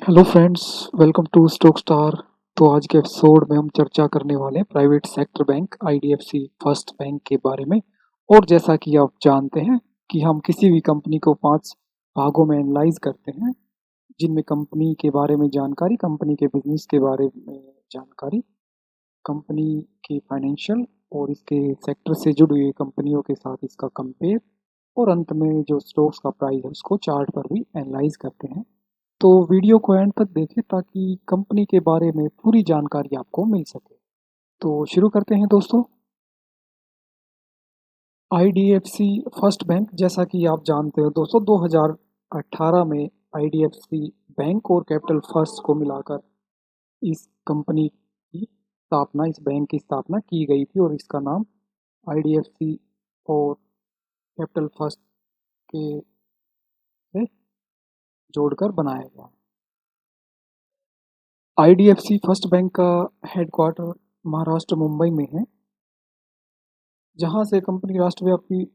Hello friends, welcome to Stock Star. तो आज के एपिसोड में हम चर्चा करने वाले हैं private sector bank IDFC first bank के बारे में। और जैसा कि आप जानते हैं कि हम किसी भी कंपनी को 5 भागों में एनालाइज करते हैं, जिनमें कंपनी के बारे में जानकारी, कंपनी के बिजनेस के बारे में जानकारी, कंपनी की फाइनेंशियल और इसके सेक्टर से जुड़ी हुई कंपनियों के साथ इसका कंपेयर, और अंत में जो स्टॉक्स का प्राइस है उसको चार्ट पर भी एनालाइज करते हैं। तो वीडियो को एंड तक देखें ताकि कंपनी के बारे में पूरी जानकारी आपको मिल सके। तो शुरू करते हैं दोस्तों। आईडीएफसी फर्स्ट बैंक, जैसा कि आप जानते हो दोस्तों, 2018 में आईडीएफसी बैंक और कैपिटल फर्स्ट को मिलाकर इस कंपनी की स्थापना, इस बैंक की स्थापना की गई थी, और इसका नाम आईडीएफसी और कैपिटल फर्स्ट के से जोड़कर बनाया गया। आईडीएफसी फर्स्ट बैंक का हेडक्वार्टर महाराष्ट्र मुंबई में है, जहां से कंपनी राष्ट्रव्यापी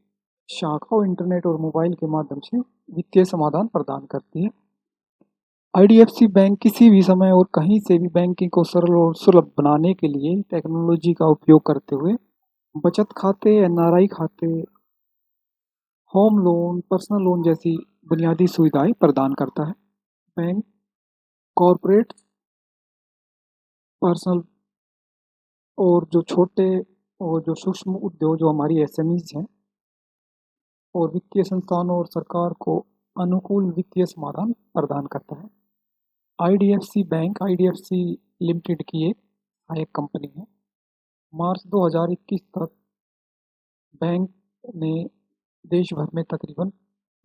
शाखा और इंटरनेट और मोबाइल के माध्यम से वित्तीय समाधान प्रदान करती है। आईडीएफसी बैंक किसी भी समय और कहीं से भी बैंकिंग को सरल और सुलभ बनाने के लिए टेक्नोलॉजी का उपयोग करते हुए बचत खाते, एनआरआई खाते, होम लोन, पर्सनल लोन जैसी बुनियादी सुविधाएं प्रदान करता है। बैंक कॉरपोरेट, पर्सनल और जो छोटे और जो सूक्ष्म उद्योग, जो हमारी एसएमईज हैं, और वित्तीय संस्थानों और सरकार को अनुकूल वित्तीय समाधान प्रदान करता है। आईडीएफसी बैंक आईडीएफसी लिमिटेड की एक सहायक कंपनी है। मार्च 2021 तक बैंक ने देश भर में तकरीबन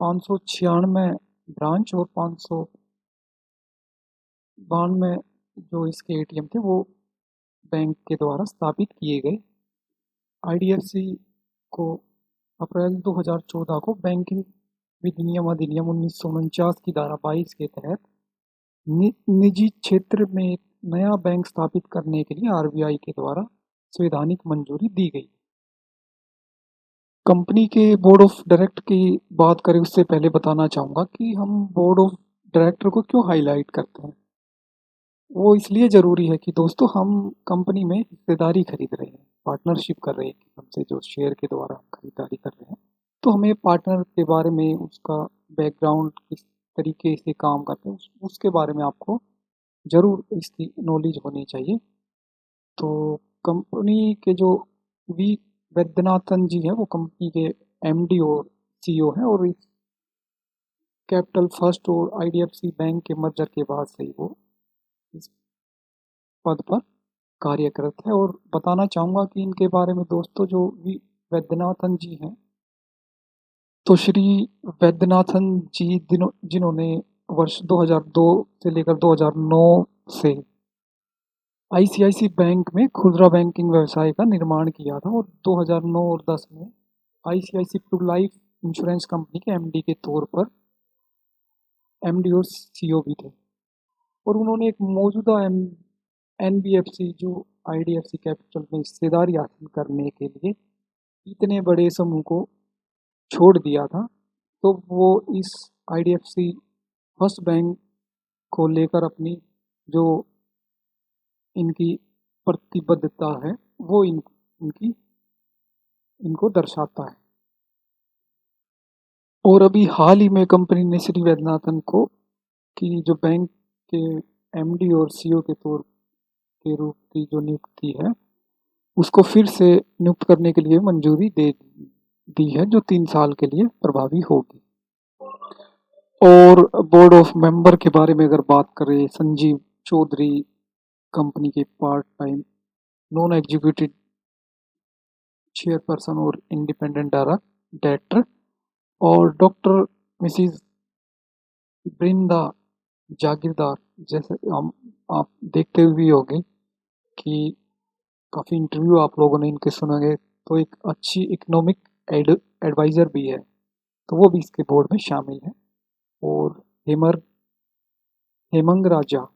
596 ब्रांच और 592 जो इसके एटीएम थे वो बैंक के द्वारा स्थापित किए गए। आईडीएफसी को अप्रैल 2014 को बैंकिंग विनियम अधिनियम 1949 की धारा 22 के तहत निजी क्षेत्र में एक नया बैंक स्थापित करने के लिए आरबीआई के द्वारा संवैधानिक मंजूरी दी गई। कंपनी के बोर्ड ऑफ डायरेक्टर की बात करें उससे पहले बताना चाहूँगा कि हम बोर्ड ऑफ डायरेक्टर को क्यों हाईलाइट करते हैं। वो इसलिए ज़रूरी है कि दोस्तों, हम कंपनी में हिस्सेदारी खरीद रहे हैं, पार्टनरशिप कर रहे हैं, कि हमसे जो शेयर के द्वारा हम खरीदारी कर रहे हैं, तो हमें पार्टनर के बारे में, उसका बैकग्राउंड किस तरीके से काम करते हैं, उसके बारे में आपको ज़रूर इसकी नॉलेज होनी चाहिए। तो कंपनी के जो वी वैद्यनाथन जी हैं, वो कंपनी के एमडी और सीईओ हैं, और इस कैपिटल फर्स्ट और आईडीएफसी बैंक के मर्जर के बाद से ही वो इस पद पर कार्यरत है। और बताना चाहूँगा कि इनके बारे में दोस्तों, जो वी वैद्यनाथन जी हैं, तो श्री वैद्यनाथन जी जिन्होंने वर्ष 2002 से लेकर 2009 से आईसीआईसी बैंक में खुदरा बैंकिंग व्यवसाय का निर्माण किया था, और 2009 और 10 में ICICI Pru life insurance company के एमडी के तौर पर एमडी और सीईओ भी थे। और उन्होंने एक मौजूदा एनबीएफसी जो आईडीएफसी कैपिटल में हिस्सेदारी हासिल करने के लिए इतने बड़े समूह को छोड़ दिया था, तो वो इस आईडीएफसी फर्स्ट बैंक को लेकर अपनी जो इनकी प्रतिबद्धता है वो इनकी इनको दर्शाता है। और अभी हाल ही में कंपनी ने श्री वैद्यनाथन को की जो बैंक के एमडी और सीईओ के तौर के रूप की जो नियुक्ति है, उसको फिर से नियुक्त करने के लिए मंजूरी दे दी है, जो 3 साल के लिए प्रभावी होगी। और बोर्ड ऑफ मेंबर के बारे में अगर बात करें, संजीव चौधरी कंपनी के part time non executive chairperson और इंडिपेंडेंट डायरेक्टर, और डॉक्टर मिसिज वृंदा जागीरदार, जैसे हम आप देखते हुए भी होंगे कि काफ़ी इंटरव्यू आप लोगों ने इनके सुनेंगे, तो एक अच्छी इकोनॉमिक एडवाइज़र भी है, तो वो भी इसके बोर्ड में शामिल है। और Hemang Raja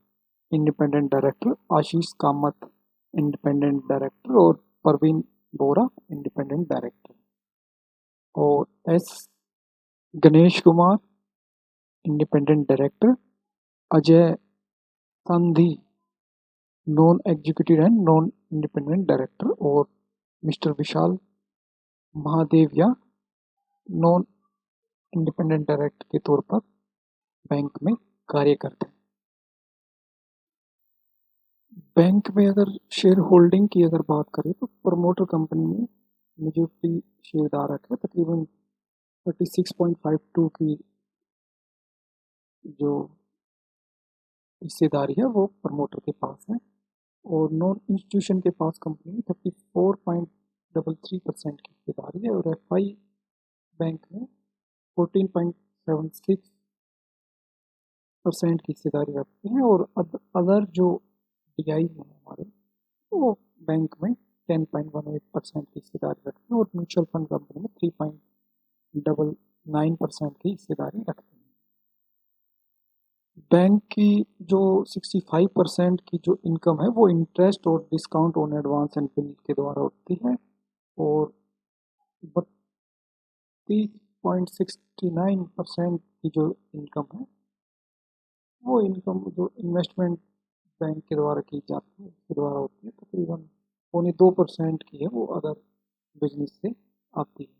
independent director, Ashish Kamat independent director, और परवीन बोरा इंडिपेंडेंट डायरेक्टर, और S Ganesh Kumar independent director, Ajay Sandhi non executive and non independent director और mister Vishal Mahadevia non independent director के तौर पर बैंक में कार्य करते हैं। बैंक में अगर शेयर होल्डिंग की अगर बात करें तो प्रमोटर कंपनी में मेजोरिटी शेयरधारक है, तकरीबन 36.52 की जो हिस्सेदारी है वो प्रमोटर के पास है और नॉन इंस्टीट्यूशन के पास कंपनी में 34.33% की हिस्सेदारी है और एफआई बैंक में 14.76% की हिस्सेदारी रखते हैं और अदर जो डीआई है हमारे वो बैंक में 10.18% की हिस्सेदारी रखते हैं और म्यूचुअल फंड कंपनी में 3.99% की हिस्सेदारी रखते हैं। बैंक की जो 65% की जो इनकम है वो इंटरेस्ट और discount on advance and bill के द्वारा होती है और 32.69% की जो इनकम है वो इनकम जो इन्वेस्टमेंट बैंक के द्वारा की जाती है उसके द्वारा होती है, तकरीबन 2.2% की है वो अदर बिजनेस से आती है।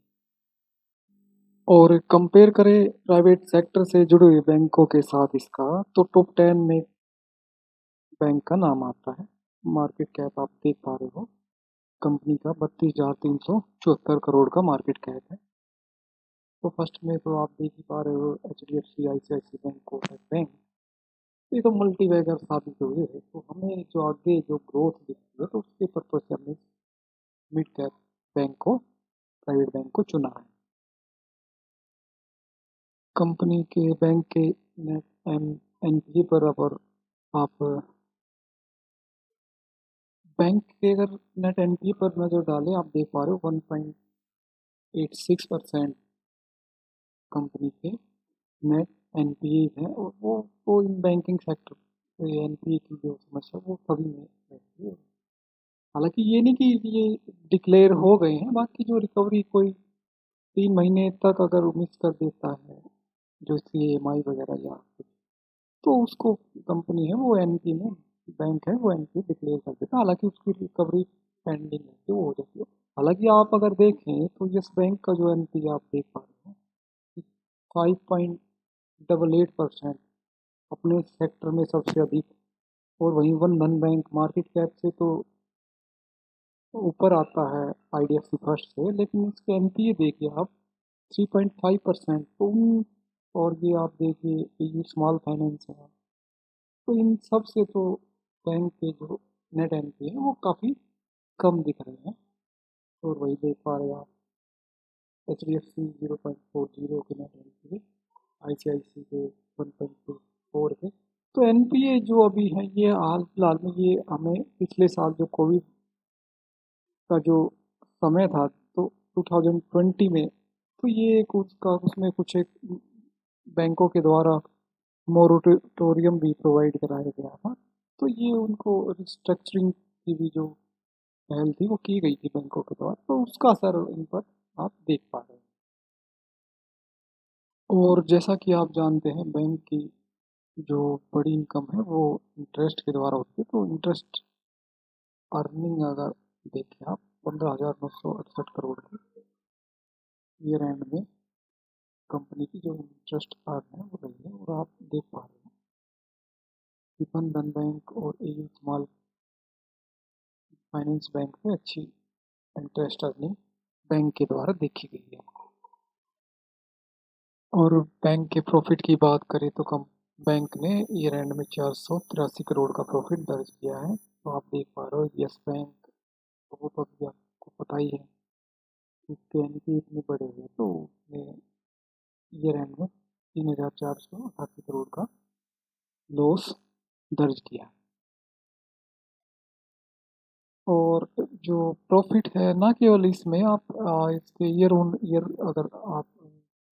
और कंपेयर करें प्राइवेट सेक्टर से जुड़े हुए बैंकों के साथ इसका तो टॉप 10 में बैंक का नाम आता है। मार्केट कैप आप देख पा रहे हो कंपनी का 32,374 करोड़ का मार्केट कैप है। तो फर्स्ट में तो आप देख ही पा रहे हो HDFC ICICI bank Kotak bank, ये तो मल्टी बैगर साबित हुए है। तो हमें जो आगे जो ग्रोथ दिखती है तो उसके पर्पज से हमने मिड कैप बैंक को प्राइवेट बैंक को चुना है। कंपनी के बैंक के नेट एनपीए पर अगर आप बैंक के अगर नेट एनपीए पर नज़र डालें आप देख पा रहे हो 1.86% कंपनी के नेट एनपीए है और वो इन बैंकिंग सेक्टर एनपीए की जो समस्या वो सभी में रहती है। हालांकि ये नहीं कि ये डिक्लेयर हो गए हैं, बाकी जो रिकवरी कोई 3 महीने तक अगर मिस कर देता है जो CMI वगैरह या कुछ तो उसको कंपनी है वो एनपी में बैंक है वो एनपी डिक्लेयर कर देता है, हालांकि उसकी रिकवरी पेंडिंग है वो हो जाती है। हालांकि आप अगर देखें तो यस बैंक का जो एनपी आप देख पा रहे हैं 5.88% अपने सेक्टर में सबसे अधिक और वहीं बंधन बैंक मार्केट कैप से तो ऊपर आता है IDFC फर्स्ट से, लेकिन इसके एनपीए देखिए आप 3.5% तो और ये आप देखिए EU स्मॉल फाइनेंस है तो इन सब से तो बैंक के जो नेट एनपी है वो काफ़ी कम दिख रहे हैं। और वही देख पा रहे हैं आप HDFC 0.40 के नेट एनपी ICICI के 1.24 के। तो एनपीए जो अभी है ये हाल फिलहाल में ये हमें पिछले साल जो कोविड का जो समय था तो 2020 में तो ये कुछ का उसमें कुछ एक बैंकों के द्वारा मोरेटोरियम भी प्रोवाइड कराया गया था, तो ये उनको रिस्ट्रक्चरिंग की भी जो पहल थी वो की गई थी बैंकों के द्वारा, तो उसका असर इन पर आप देख पा रहे हैं। और जैसा कि आप जानते हैं बैंक की जो बड़ी इनकम है वो इंटरेस्ट के द्वारा होती है, तो इंटरेस्ट अर्निंग अगर देखें आप 15,968 करोड़ की ईयर एंड में कंपनी की जो इंटरेस्ट अर्न है वो रही है। और आप देख पा रहे हैं कि बंधन बैंक और AU स्मॉल फाइनेंस बैंक में अच्छी इंटरेस्ट अर्निंग बैंक के द्वारा देखी गई है। और बैंक के प्रॉफिट की बात करें तो कम बैंक ने ईयर एंड में 483 करोड़ का प्रॉफिट दर्ज किया है। तो आप देख पा रहे हो यस बैंक तो वो तो अभी आपको पता ही है इसके एनपी इतने बड़े हैं तो उसने ईयर एंड में 3,488 करोड़ का लॉस दर्ज किया। और जो प्रॉफिट है ना केवल इसमें आप इसके ईयर ऑन ईयर अगर आप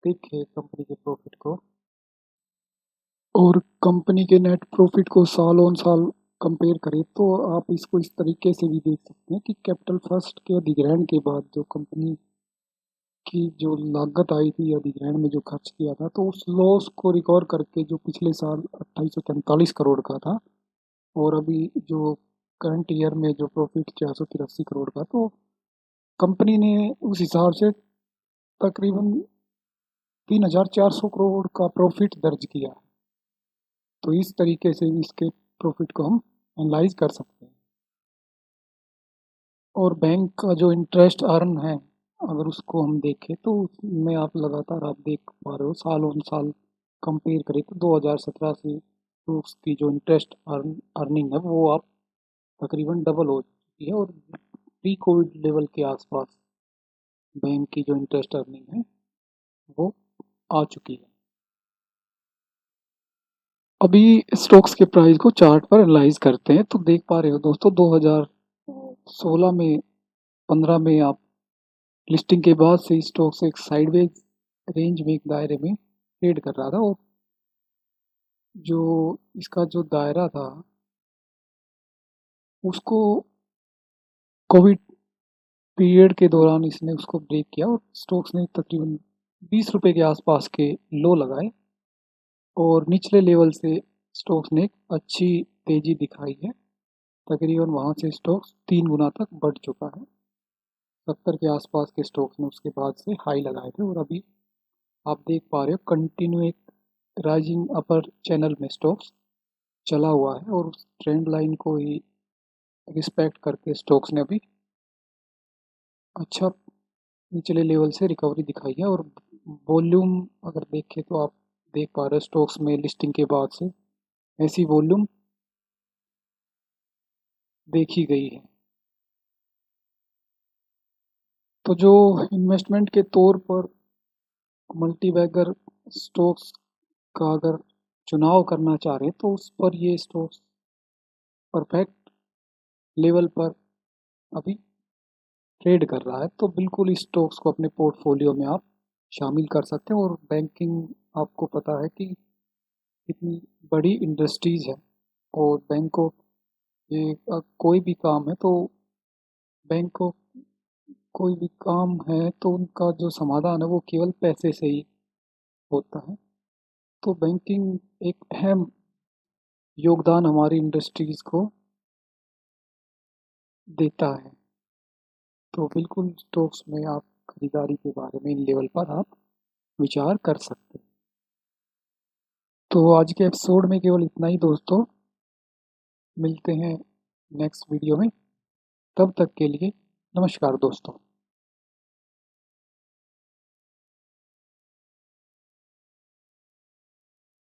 देखें कंपनी के प्रॉफिट को और कंपनी के नेट प्रॉफिट को साल ऑन साल कंपेयर करें तो आप इसको इस तरीके से भी देख सकते हैं कि कैपिटल फर्स्ट के अधिग्रहण के बाद जो कंपनी की जो लागत आई थी अधिग्रहण में जो खर्च किया था तो उस लॉस को रिकवर करके जो पिछले साल 2843 करोड़ का था और अभी जो करंट ईयर में जो प्रॉफिट 483 करोड़ का, तो कंपनी ने उस हिसाब से तकरीबन 3,400 करोड़ का प्रॉफिट दर्ज किया। तो इस तरीके से इसके प्रॉफिट को हम एनालाइज कर सकते हैं। और बैंक का जो इंटरेस्ट अर्न है, अगर उसको हम देखें तो उसमें आप लगातार आप देख पा रहे हो साल ऑन साल कंपेयर करें तो 2017 से तो उसकी जो इंटरेस्ट अर्निंग है वो आप तकरीबन डबल हो चुकी है, और प्री कोविड लेवल के आसपास बैंक की जो इंटरेस्ट अर्निंग है वो आ चुकी है। अभी स्टॉक्स के प्राइस को चार्ट पर एनालाइज करते हैं तो देख पा रहे हो दोस्तों, 2016 में 15 में आप लिस्टिंग के बाद से स्टॉक्स एक साइडवेज रेंज में एक दायरे में ट्रेड कर रहा था, और जो इसका जो दायरा था उसको कोविड पीरियड के दौरान इसने उसको ब्रेक किया, और स्टॉक्स ने तकरीबन 20 रुपए के आसपास के लो लगाए, और निचले लेवल से स्टॉक्स ने एक अच्छी तेजी दिखाई है। तकरीबन वहां से स्टॉक्स 3 गुना तक बढ़ चुका है। 70 के आसपास के स्टॉक्स ने उसके बाद से हाई लगाए थे, और अभी आप देख पा रहे हो कंटिन्यू एक राइजिंग अपर चैनल में स्टॉक्स चला हुआ है, और उस ट्रेंड लाइन को ही रिस्पेक्ट करके स्टॉक्स ने अभी अच्छा निचले लेवल से रिकवरी दिखाई है। और वॉल्यूम अगर देखें तो आप देख पा रहे हो स्टॉक्स में लिस्टिंग के बाद से ऐसी वॉल्यूम देखी गई है। तो जो इन्वेस्टमेंट के तौर पर मल्टीबैगर स्टॉक्स का अगर चुनाव करना चाह रहे हैं तो उस पर ये स्टॉक्स परफेक्ट लेवल पर अभी ट्रेड कर रहा है, तो बिल्कुल इस स्टॉक्स को अपने पोर्टफोलियो में आप शामिल कर सकते हैं। और बैंकिंग आपको पता है कि इतनी बड़ी इंडस्ट्रीज है, और बैंक को ये कोई भी काम है तो बैंक को कोई भी काम है तो उनका जो समाधान है वो केवल पैसे से ही होता है। तो बैंकिंग एक अहम योगदान हमारी इंडस्ट्रीज को देता है। तो बिल्कुल स्टॉक्स में आप खरीदारी के बारे में इन लेवल पर आप विचार कर सकते हैं। तो आज के एपिसोड में केवल इतना ही दोस्तों, मिलते हैं नेक्स्ट वीडियो में, तब तक के लिए नमस्कार दोस्तों।